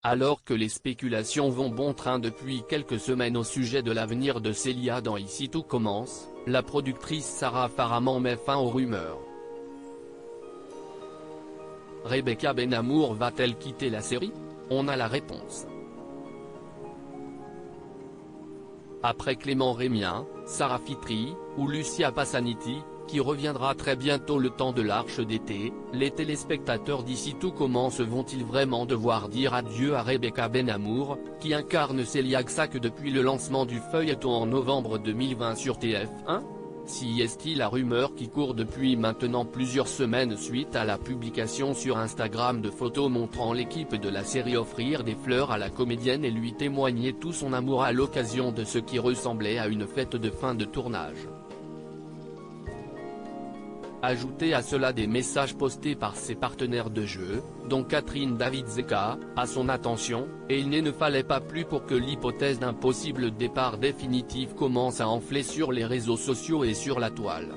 Alors que les spéculations vont bon train depuis quelques semaines au sujet de l'avenir de Célia dans Ici tout commence, la productrice Sarah Faraman met fin aux rumeurs. Rebecca Benhamour va-t-elle quitter la série? On a la réponse. Après Clément Rémien, Sarah Fitri, ou Lucia Passaniti, qui reviendra très bientôt le temps de l'Arche d'été, les téléspectateurs d'Ici tout commence vont-ils vraiment devoir dire adieu à Rebecca Benhamour, qui incarne Célia Xac depuis le lancement du feuilleton en novembre 2020 sur TF1 ? Si est-il la rumeur qui court depuis maintenant plusieurs semaines suite à la publication sur Instagram de photos montrant l'équipe de la série offrir des fleurs à la comédienne et lui témoigner tout son amour à l'occasion de ce qui ressemblait à une fête de fin de tournage. Ajoutez à cela des messages postés par ses partenaires de jeu, dont Catherine David-Zeka, à son attention, et il ne fallait pas plus pour que l'hypothèse d'un possible départ définitif commence à enfler sur les réseaux sociaux et sur la toile.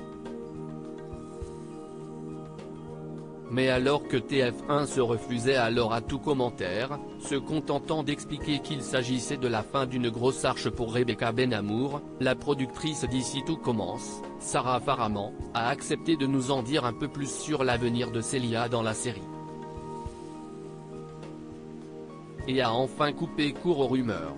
Mais alors que TF1 se refusait alors à tout commentaire, se contentant d'expliquer qu'il s'agissait de la fin d'une grosse arche pour Rebecca Benhamour, la productrice d'Ici tout commence, Sarah Faraman, a accepté de nous en dire un peu plus sur l'avenir de Célia dans la série. Et a enfin coupé court aux rumeurs.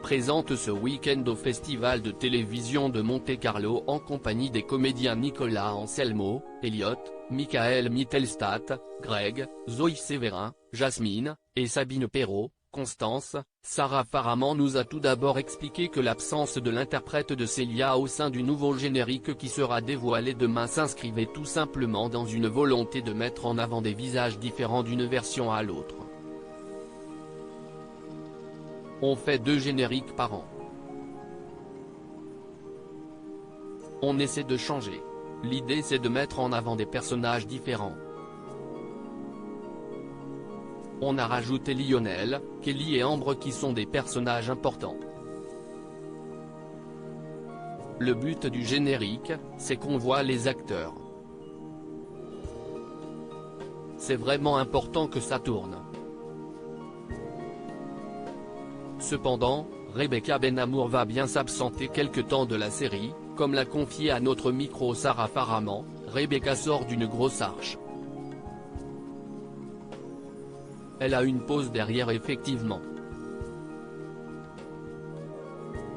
Présente ce week-end au Festival de télévision de Monte-Carlo en compagnie des comédiens Nicolas Anselmo, Elliot, Michael Mittelstadt, Greg, Zoe Sévérin, Jasmine, et Sabine Perrault, Constance. Sarah Faraman nous a tout d'abord expliqué que l'absence de l'interprète de Célia au sein du nouveau générique qui sera dévoilé demain s'inscrivait tout simplement dans une volonté de mettre en avant des visages différents d'une version à l'autre. On fait 2 génériques par an. On essaie de changer. L'idée c'est de mettre en avant des personnages différents. On a rajouté Lionel, Kelly et Ambre qui sont des personnages importants. Le but du générique, c'est qu'on voit les acteurs. C'est vraiment important que ça tourne. Cependant, Rebecca Benhamour va bien s'absenter quelque temps de la série, comme l'a confié à notre micro Sarah Faraman. Rebecca sort d'une grosse arche. Elle a une pause derrière effectivement.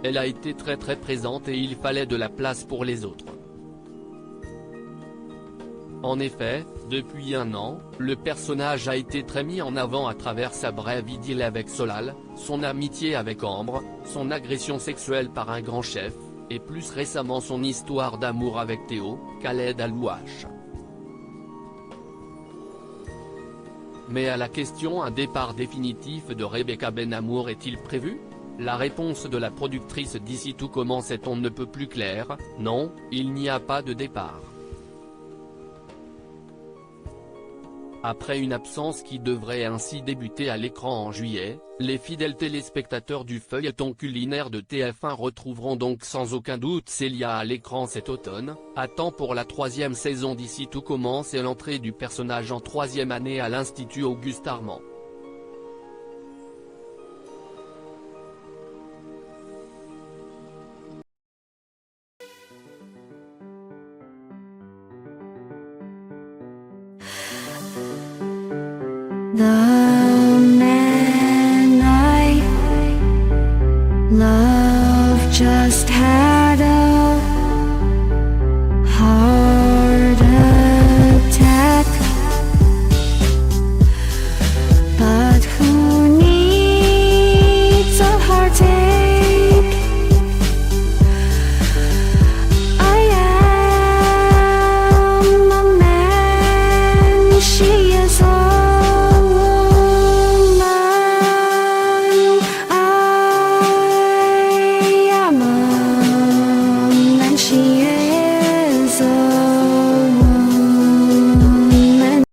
Elle a été très présente et il fallait de la place pour les autres. En effet, depuis un an, le personnage a été très mis en avant à travers sa brève idylle avec Solal, son amitié avec Ambre, son agression sexuelle par un grand chef, et plus récemment son histoire d'amour avec Théo, Khaled Alouache. Mais à la question un départ définitif de Rebecca Benhamour est-il prévu? La réponse de la productrice d'Ici tout commence est on ne peut plus claire, non, il n'y a pas de départ. Après une absence qui devrait ainsi débuter à l'écran en juillet, les fidèles téléspectateurs du feuilleton culinaire de TF1 retrouveront donc sans aucun doute Célia à l'écran cet automne, à temps pour la 3e saison d'Ici tout commence et l'entrée du personnage en 3e année à l'Institut Auguste Armand. The man I love just had